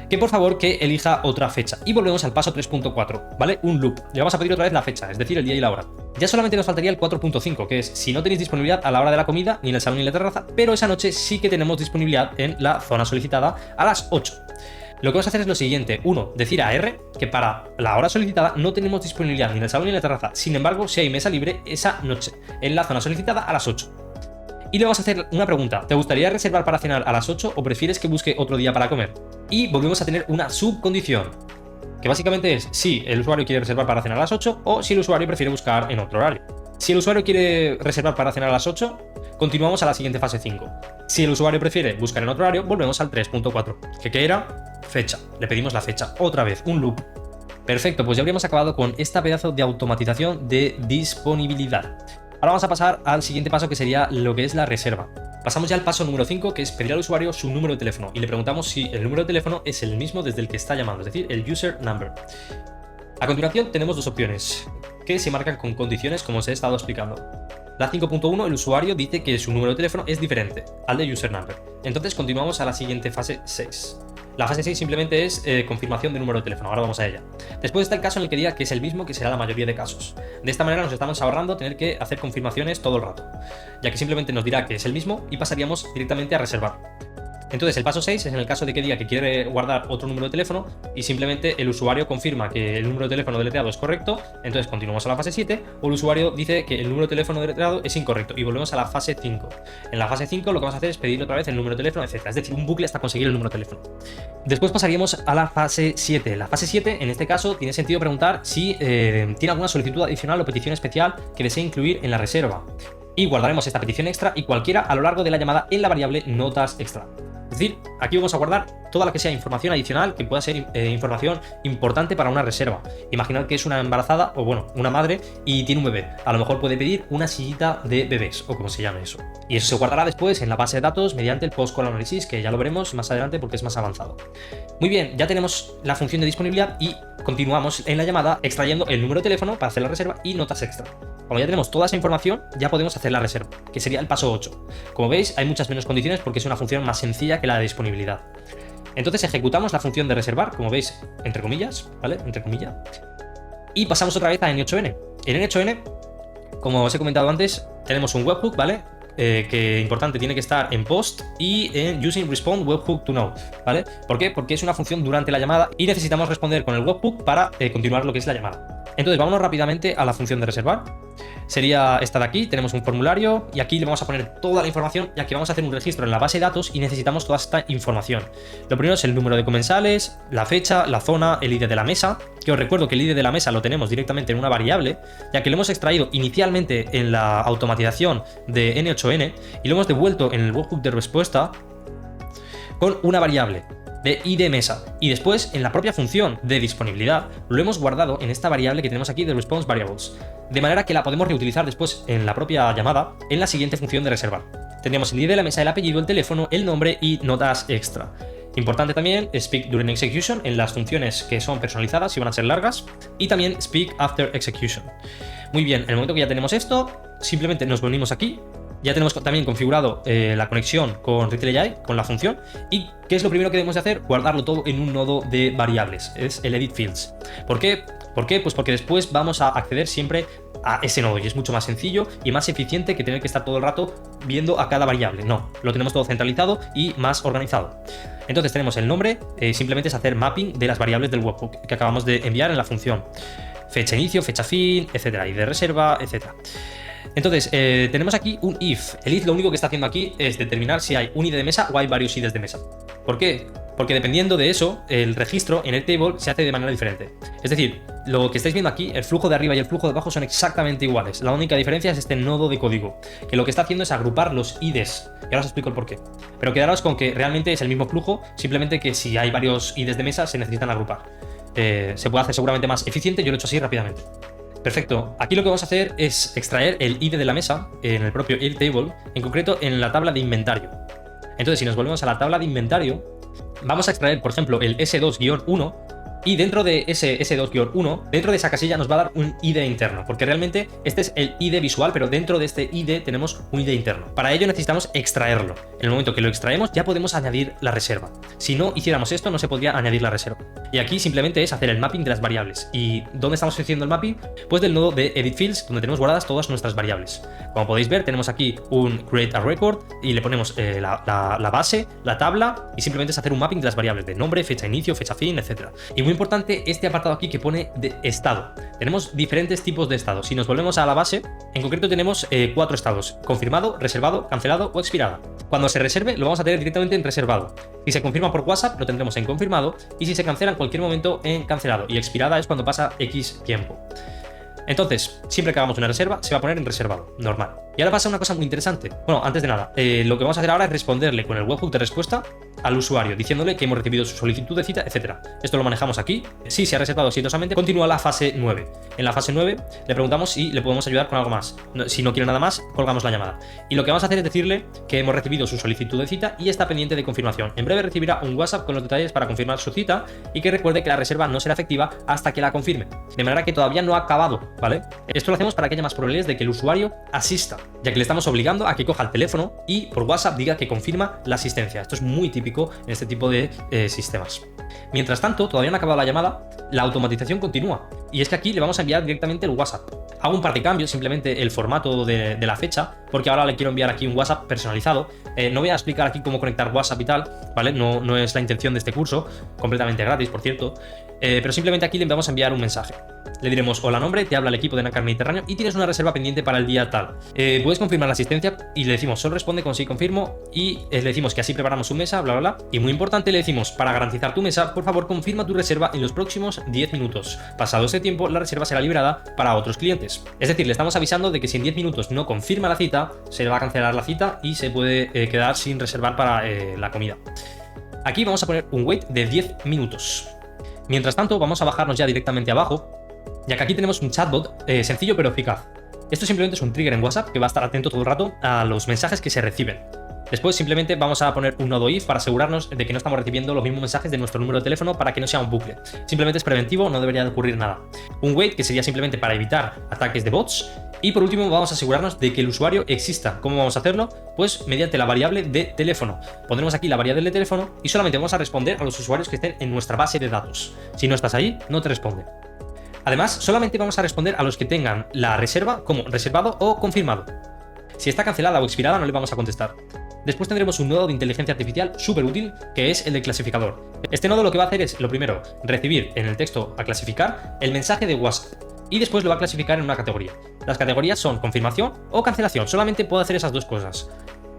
Que por favor que elija otra fecha. Y volvemos al paso 3.4, ¿vale? Un loop. Le vamos a pedir otra vez la fecha, es decir, el día y la hora. Ya solamente nos faltaría el 4.5, que es si no tenéis disponibilidad a la hora de la comida, ni en el salón ni en la terraza, pero esa noche sí que tenemos disponibilidad en la zona solicitada a las 8. Lo que vamos a hacer es lo siguiente. 1. Decir a R que para la hora solicitada no tenemos disponibilidad ni en el salón ni en la terraza. Sin embargo, si hay mesa libre esa noche, en la zona solicitada a las 8. Y le vamos a hacer una pregunta. ¿Te gustaría reservar para cenar a las 8 o prefieres que busque otro día para comer? Y volvemos a tener una subcondición, que básicamente es si el usuario quiere reservar para cenar a las 8 o si el usuario prefiere buscar en otro horario. Si el usuario quiere reservar para cenar a las 8, continuamos a la siguiente fase 5. Si el usuario prefiere buscar en otro horario, volvemos al 3.4. ¿Qué era? Fecha. Le pedimos la fecha. Otra vez, un loop. Perfecto, pues ya habríamos acabado con esta pedazo de automatización de disponibilidad. Ahora vamos a pasar al siguiente paso, que sería lo que es la reserva. Pasamos ya al paso número 5, que es pedir al usuario su número de teléfono y le preguntamos si el número de teléfono es el mismo desde el que está llamando, es decir, el user number. A continuación tenemos dos opciones que se marcan con condiciones como os he estado explicando. La 5.1, el usuario dice que su número de teléfono es diferente al de user number. Entonces continuamos a la siguiente fase 6. La fase 6 simplemente es confirmación de número de teléfono, ahora vamos a ella. Después está el caso en el que diga que es el mismo, que será la mayoría de casos. De esta manera nos estamos ahorrando tener que hacer confirmaciones todo el rato, ya que simplemente nos dirá que es el mismo y pasaríamos directamente a reservar. Entonces el paso 6 es en el caso de que diga que quiere guardar otro número de teléfono y simplemente el usuario confirma que el número de teléfono deletreado es correcto, entonces continuamos a la fase 7, o el usuario dice que el número de teléfono deletreado es incorrecto y volvemos a la fase 5. En la fase 5 lo que vamos a hacer es pedir otra vez el número de teléfono, etc. Es decir, un bucle hasta conseguir el número de teléfono. Después pasaríamos a la fase 7. La fase 7, en este caso, tiene sentido preguntar si tiene alguna solicitud adicional o petición especial que desee incluir en la reserva. Y guardaremos esta petición extra y cualquiera a lo largo de la llamada en la variable notas extra. Es decir, aquí vamos a guardar toda la que sea información adicional que pueda ser información importante para una reserva. Imaginad que es una embarazada o bueno, una madre y tiene un bebé. A lo mejor puede pedir una sillita de bebés o como se llame eso. Y eso se guardará después en la base de datos mediante el post-call analysis, que ya lo veremos más adelante porque es más avanzado. Muy bien, ya tenemos la función de disponibilidad y continuamos en la llamada extrayendo el número de teléfono para hacer la reserva y notas extra. Como ya tenemos toda esa información, ya podemos hacer la reserva, que sería el paso 8. Como veis, hay muchas menos condiciones porque es una función más sencilla que la de disponibilidad. Entonces ejecutamos la función de reservar, como veis, entre comillas, ¿vale? Entre comillas. Y pasamos otra vez a N8N. En N8N, como os he comentado antes, tenemos un webhook, ¿vale? Que importante, tiene que estar en post y en using respond webhook to know, ¿vale? ¿Por qué? Porque es una función durante la llamada y necesitamos responder con el webhook para continuar lo que es la llamada. Entonces vámonos rápidamente a la función de reservar. Sería esta de aquí, tenemos un formulario y aquí le vamos a poner toda la información, ya que vamos a hacer un registro en la base de datos y necesitamos toda esta información. Lo primero es el número de comensales, la fecha, la zona, el ID de la mesa, que os recuerdo que el ID de la mesa lo tenemos directamente en una variable, ya que lo hemos extraído inicialmente en la automatización de N8N y lo hemos devuelto en el webhook de respuesta con una variable de ID mesa, y después en la propia función de disponibilidad lo hemos guardado en esta variable que tenemos aquí de response variables, de manera que la podemos reutilizar después en la propia llamada en la siguiente función de reservar. Tendríamos el ID de la mesa, el apellido, el teléfono, el nombre y notas extra. Importante también speak during execution en las funciones que son personalizadas y van a ser largas, y también speak after execution. Muy bien, en el momento que ya tenemos esto, simplemente nos venimos aquí. Ya tenemos también configurado la conexión con Retail AI, con la función. ¿Y qué es lo primero que debemos de hacer? Guardarlo todo en un nodo de variables, es el edit fields. ¿Por qué? ¿Por qué? Pues porque después vamos a acceder siempre a ese nodo y es mucho más sencillo y más eficiente que tener que estar todo el rato viendo a cada variable. No, lo tenemos todo centralizado y más organizado. Entonces tenemos el nombre, simplemente es hacer mapping de las variables del webhook que acabamos de enviar en la función. Fecha inicio, fecha fin, etcétera, y de reserva, etcétera. Entonces, tenemos aquí un if. El if lo único que está haciendo aquí es determinar si hay un ID de mesa o hay varios IDs de mesa. ¿Por qué? Porque dependiendo de eso, el registro en el table se hace de manera diferente. Es decir, lo que estáis viendo aquí, el flujo de arriba y el flujo de abajo son exactamente iguales. La única diferencia es este nodo de código, que lo que está haciendo es agrupar los IDs. Y ahora os explico el porqué. Pero quedaros con que realmente es el mismo flujo, simplemente que si hay varios IDs de mesa se necesitan agrupar. Se puede hacer seguramente más eficiente, yo lo he hecho así rápidamente. Perfecto, aquí lo que vamos a hacer es extraer el ID de la mesa en el propio Airtable, en concreto en la tabla de inventario. Entonces, si nos volvemos a la tabla de inventario, vamos a extraer, por ejemplo, el S2-1 y dentro de ese S2-1, dentro de esa casilla nos va a dar un ID interno, porque realmente este es el ID visual, pero dentro de este ID tenemos un ID interno. Para ello necesitamos extraerlo. En el momento que lo extraemos ya podemos añadir la reserva. Si no hiciéramos esto no se podría añadir la reserva. Y aquí simplemente es hacer el mapping de las variables. ¿Y dónde estamos haciendo el mapping? Pues del nodo de Edit Fields, donde tenemos guardadas todas nuestras variables. Como podéis ver, tenemos aquí un Create a Record y le ponemos la base, la tabla, y simplemente es hacer un mapping de las variables de nombre, fecha inicio, fecha fin, etc. Y muy importante este apartado aquí que pone de estado. Tenemos diferentes tipos de estados. Si nos volvemos a la base, en concreto tenemos 4 estados: confirmado, reservado, cancelado o expirada. Cuando se reserve lo vamos a tener directamente en reservado. Si se confirma por WhatsApp lo tendremos en confirmado, y si se cancela en cualquier momento en cancelado, y expirada es cuando pasa X tiempo. Entonces, siempre que hagamos una reserva se va a poner en reservado, normal. Y ahora pasa una cosa muy interesante. Bueno, antes de nada, lo que vamos a hacer ahora es responderle con el webhook de respuesta al usuario, diciéndole que hemos recibido su solicitud de cita, etc. Esto lo manejamos aquí. Si se ha reservado exitosamente, continúa la fase 9. En la fase 9 le preguntamos si le podemos ayudar con algo más. Si no quiere nada más, colgamos la llamada. Y lo que vamos a hacer es decirle que hemos recibido su solicitud de cita y está pendiente de confirmación. En breve recibirá un WhatsApp con los detalles para confirmar su cita y que recuerde que la reserva no será efectiva hasta que la confirme. De manera que todavía no ha acabado, ¿vale? Esto lo hacemos para que haya más probabilidades de que el usuario asista, ya que le estamos obligando a que coja el teléfono y por WhatsApp diga que confirma la asistencia. Esto es muy típico en este tipo de sistemas. Mientras tanto, todavía no ha acabado la llamada, la automatización continúa. Y es que aquí le vamos a enviar directamente el WhatsApp. Hago un par de cambios, simplemente el formato de la fecha, porque ahora le quiero enviar aquí un WhatsApp personalizado. No voy a explicar aquí cómo conectar WhatsApp y tal, ¿vale? No es la intención de este curso, completamente gratis, por cierto. Pero simplemente aquí le vamos a enviar un mensaje. Le diremos: hola, nombre, te habla el equipo de Nacar Mediterráneo y tienes una reserva pendiente para el día tal. Puedes confirmar la asistencia, y le decimos: solo responde con sí confirmo, y le decimos que así preparamos su mesa, bla, bla, bla. Y muy importante, le decimos: para garantizar tu mesa, por favor confirma tu reserva en los próximos 10 minutos. Pasado ese tiempo, la reserva será liberada para otros clientes. Es decir, le estamos avisando de que si en 10 minutos no confirma la cita, se le va a cancelar la cita y se puede quedar sin reservar para la comida. Aquí vamos a poner un wait de 10 minutos. Mientras tanto, vamos a bajarnos ya directamente abajo, ya que aquí tenemos un chatbot sencillo pero eficaz. Esto simplemente es un trigger en WhatsApp que va a estar atento todo el rato a los mensajes que se reciben. Después simplemente vamos a poner un nodo if para asegurarnos de que no estamos recibiendo los mismos mensajes de nuestro número de teléfono, para que no sea un bucle. Simplemente es preventivo, no debería de ocurrir nada. Un wait, que sería simplemente para evitar ataques de bots. Y por último vamos a asegurarnos de que el usuario exista. ¿Cómo vamos a hacerlo? Pues mediante la variable de teléfono. Pondremos aquí la variable de teléfono y solamente vamos a responder a los usuarios que estén en nuestra base de datos. Si no estás ahí, no te responde. Además, solamente vamos a responder a los que tengan la reserva como reservado o confirmado. Si está cancelada o expirada, no le vamos a contestar. Después tendremos un nodo de inteligencia artificial súper útil, que es el de clasificador. Este nodo lo que va a hacer es, lo primero, recibir en el texto a clasificar el mensaje de WhatsApp, y después lo va a clasificar en una categoría. Las categorías son confirmación o cancelación, solamente puedo hacer esas dos cosas.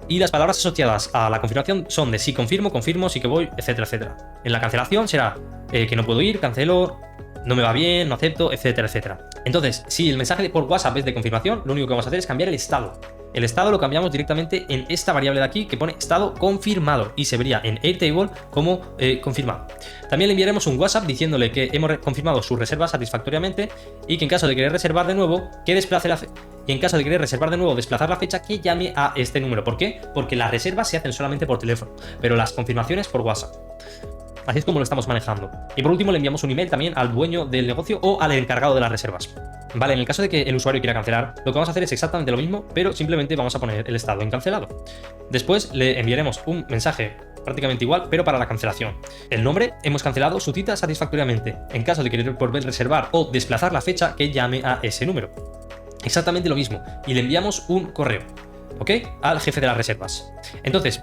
Y las palabras asociadas a la confirmación son de sí confirmo, confirmo, sí que voy, etcétera, etcétera. En la cancelación será que no puedo ir, cancelo, no me va bien, no acepto, etcétera, etcétera. Entonces, si el mensaje por WhatsApp es de confirmación, lo único que vamos a hacer es cambiar el estado. El estado lo cambiamos directamente en esta variable de aquí que pone estado confirmado y se vería en Airtable como confirmado. También le enviaremos un WhatsApp diciéndole que hemos confirmado su reserva satisfactoriamente y que en caso de querer reservar de nuevo, que desplace la fecha. Y en caso de querer reservar de nuevo, desplazar la fecha, que llame a este número. ¿Por qué? Porque las reservas se hacen solamente por teléfono, pero las confirmaciones por WhatsApp. Así es como lo estamos manejando. Y por último le enviamos un email también al dueño del negocio o al encargado de las reservas. Vale, en el caso de que el usuario quiera cancelar, lo que vamos a hacer es exactamente lo mismo, pero simplemente vamos a poner el estado en cancelado. Después le enviaremos un mensaje prácticamente igual, pero para la cancelación. El nombre: hemos cancelado su cita satisfactoriamente. En caso de querer volver a reservar o desplazar la fecha, que llame a ese número. Exactamente lo mismo. Y le enviamos un correo, ¿ok? Al jefe de las reservas. Entonces,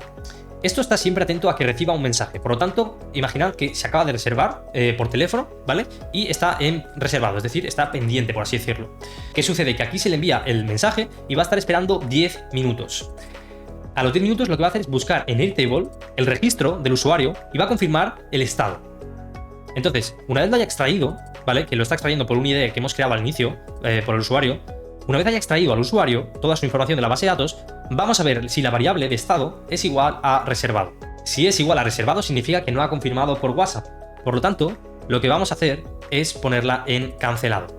esto está siempre atento a que reciba un mensaje. Por lo tanto, imaginad que se acaba de reservar por teléfono, ¿vale? Y está en reservado, es decir, está pendiente, por así decirlo. ¿Qué sucede? Que aquí se le envía el mensaje y va a estar esperando 10 minutos. A los 10 minutos lo que va a hacer es buscar en Airtable el registro del usuario y va a confirmar el estado. Entonces, una vez lo haya extraído, ¿vale? Que lo está extrayendo por un ID que hemos creado al inicio, por el usuario. Una vez haya extraído al usuario toda su información de la base de datos, vamos a ver si la variable de estado es igual a reservado. Si es igual a reservado, significa que no ha confirmado por WhatsApp. Por lo tanto, lo que vamos a hacer es ponerla en cancelado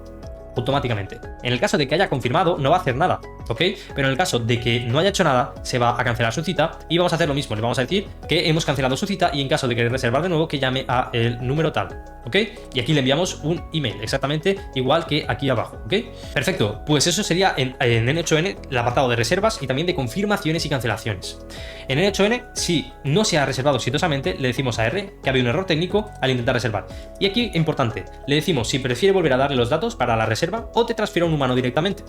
automáticamente. En el caso de que haya confirmado, no va a hacer nada, ¿ok? Pero en el caso de que no haya hecho nada, se va a cancelar su cita y vamos a hacer lo mismo. Le vamos a decir que hemos cancelado su cita y en caso de querer reservar de nuevo, que llame a el número tal, ¿ok? Y aquí le enviamos un email, exactamente igual que aquí abajo, ¿ok? Perfecto, pues eso sería en N8N el apartado de reservas y también de confirmaciones y cancelaciones. En N8N, si no se ha reservado exitosamente, le decimos a R que ha habido un error técnico al intentar reservar. Y aquí, importante, le decimos si prefiere volver a darle los datos para la reserva o te transfiere a un humano directamente.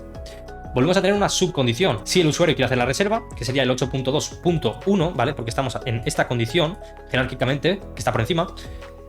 Volvemos a tener una subcondición. Si el usuario quiere hacer la reserva, que sería el 8.2.1, ¿vale? Porque estamos en esta condición, jerárquicamente, que está por encima.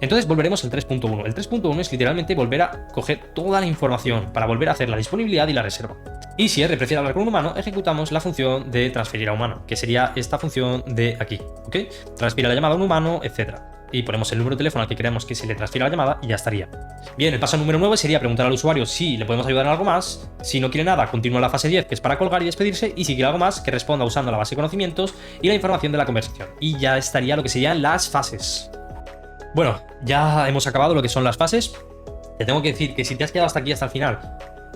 Entonces volveremos al 3.1. El 3.1 es literalmente volver a coger toda la información para volver a hacer la disponibilidad y la reserva. Y si R prefiere hablar con un humano, ejecutamos la función de transferir a humano, que sería esta función de aquí, ¿ok? Transfiere la llamada a un humano, etc. y ponemos el número de teléfono al que queremos que se le transfiera la llamada y ya estaría. Bien, el paso número 9 sería preguntar al usuario si le podemos ayudar en algo más. Si no quiere nada, continúa la fase 10, que es para colgar y despedirse, y si quiere algo más, que responda usando la base de conocimientos y la información de la conversación. Y ya estaría lo que serían las fases. Bueno, ya hemos acabado lo que son las fases. Te tengo que decir que si te has quedado hasta aquí, hasta el final,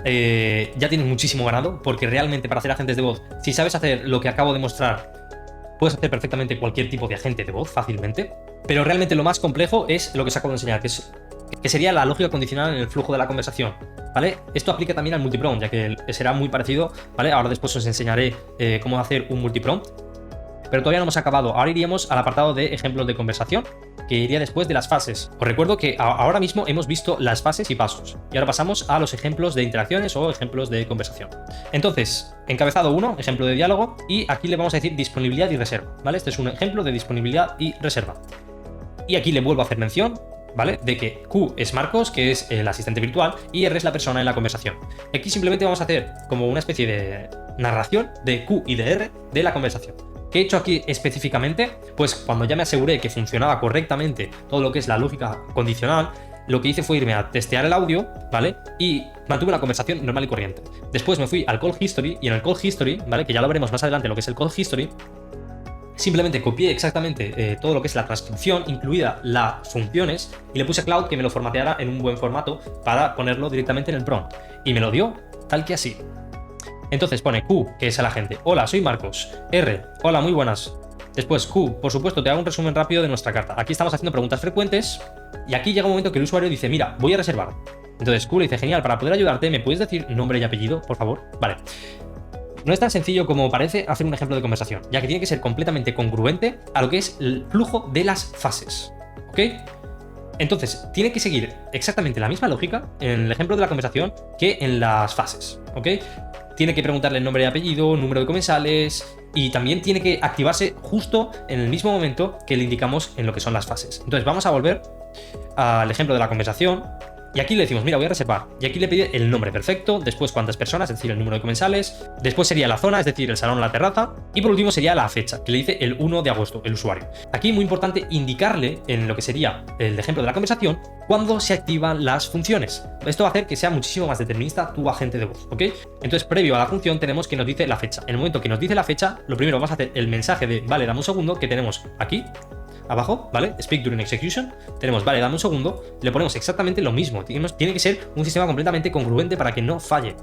ya tienes muchísimo ganado, porque realmente para hacer agentes de voz, si sabes hacer lo que acabo de mostrar, puedes hacer perfectamente cualquier tipo de agente de voz fácilmente. Pero realmente lo más complejo es lo que os acabo de enseñar, que sería la lógica condicional en el flujo de la conversación, ¿vale? Esto aplica también al multiprompt, ya que será muy parecido, ¿vale? Ahora después os enseñaré cómo hacer un multiprompt, pero todavía no hemos acabado. Ahora iríamos al apartado de ejemplos de conversación, que iría después de las fases. Os recuerdo que ahora mismo hemos visto las fases y pasos, y ahora pasamos a los ejemplos de interacciones o ejemplos de conversación. Entonces, encabezado 1, ejemplo de diálogo, y aquí le vamos a decir disponibilidad y reserva, ¿vale? Este es un ejemplo de disponibilidad y reserva. Y aquí le vuelvo a hacer mención, ¿vale? De que Q es Marcos, que es el asistente virtual, y R es la persona en la conversación. Aquí simplemente vamos a hacer como una especie de narración de Q y de R de la conversación. ¿Qué he hecho aquí específicamente? Pues cuando ya me aseguré que funcionaba correctamente todo lo que es la lógica condicional, lo que hice fue irme a testear el audio, ¿vale? Y mantuve la conversación normal y corriente. Después me fui al call history, y en el call history, ¿vale? Que ya lo veremos más adelante lo que es el call history, simplemente copié exactamente todo lo que es la transcripción, incluida las funciones, y le puse a Cloud que me lo formateara en un buen formato para ponerlo directamente en el prompt. Y me lo dio tal que así. Entonces pone Q, que es el agente. Hola, soy Marcos. R, hola, muy buenas. Después Q, por supuesto, te hago un resumen rápido de nuestra carta. Aquí estamos haciendo preguntas frecuentes, y aquí llega un momento que el usuario dice, mira, voy a reservar. Entonces Q le dice, genial, para poder ayudarte, ¿me puedes decir nombre y apellido, por favor? Vale. No es tan sencillo como parece hacer un ejemplo de conversación, ya que tiene que ser completamente congruente a lo que es el flujo de las fases, ¿ok? Entonces, tiene que seguir exactamente la misma lógica en el ejemplo de la conversación que en las fases, ¿ok? Tiene que preguntarle el nombre y apellido, número de comensales, y también tiene que activarse justo en el mismo momento que le indicamos en lo que son las fases. Entonces, vamos a volver al ejemplo de la conversación. Y aquí le decimos, mira, voy a reservar. Y aquí le pide el nombre perfecto, después cuántas personas, es decir, el número de comensales. Después sería la zona, es decir, el salón o la terraza. Y por último sería la fecha, que le dice el 1 de agosto, el usuario. Aquí muy importante indicarle en lo que sería el ejemplo de la conversación cuándo se activan las funciones. Esto va a hacer que sea muchísimo más determinista tu agente de voz, ¿ok? Entonces, previo a la función tenemos que nos dice la fecha. En el momento que nos dice la fecha, lo primero vamos a hacer el mensaje de, vale, dame un segundo, que tenemos aquí abajo, ¿vale? Speak during execution. Tenemos, vale, dame un segundo. Le ponemos exactamente lo mismo. Tiene que ser un sistema completamente congruente para que no falle.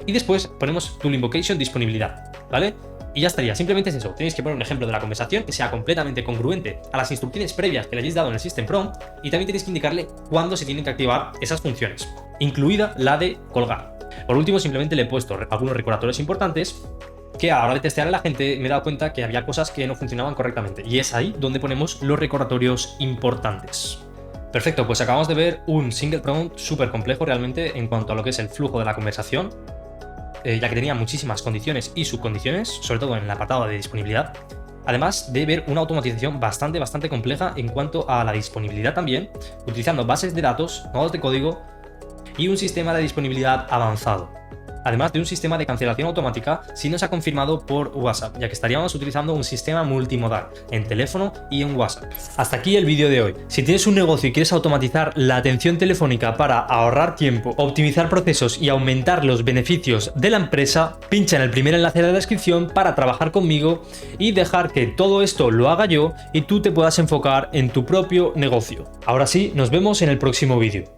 Y después ponemos tool invocation disponibilidad, ¿vale? Y ya estaría. Simplemente es eso. Tenéis que poner un ejemplo de la conversación que sea completamente congruente a las instrucciones previas que le hayáis dado en el system prompt. Y también tenéis que indicarle cuándo se tienen que activar esas funciones, incluida la de colgar. Por último, simplemente le he puesto algunos recordatorios importantes, que a la hora de testear a la gente me he dado cuenta que había cosas que no funcionaban correctamente, y es ahí donde ponemos los recordatorios importantes. Perfecto, pues acabamos de ver un single prompt súper complejo realmente en cuanto a lo que es el flujo de la conversación, ya que tenía muchísimas condiciones y subcondiciones, sobre todo en el apartado de disponibilidad. Además de ver una automatización bastante compleja en cuanto a la disponibilidad también, utilizando bases de datos, nodos de código y un sistema de disponibilidad avanzado. Además de un sistema de cancelación automática si no se ha confirmado por WhatsApp, ya que estaríamos utilizando un sistema multimodal en teléfono y en WhatsApp. Hasta aquí el vídeo de hoy. Si tienes un negocio y quieres automatizar la atención telefónica para ahorrar tiempo, optimizar procesos y aumentar los beneficios de la empresa, pincha en el primer enlace de la descripción para trabajar conmigo y dejar que todo esto lo haga yo y tú te puedas enfocar en tu propio negocio. Ahora sí, nos vemos en el próximo vídeo.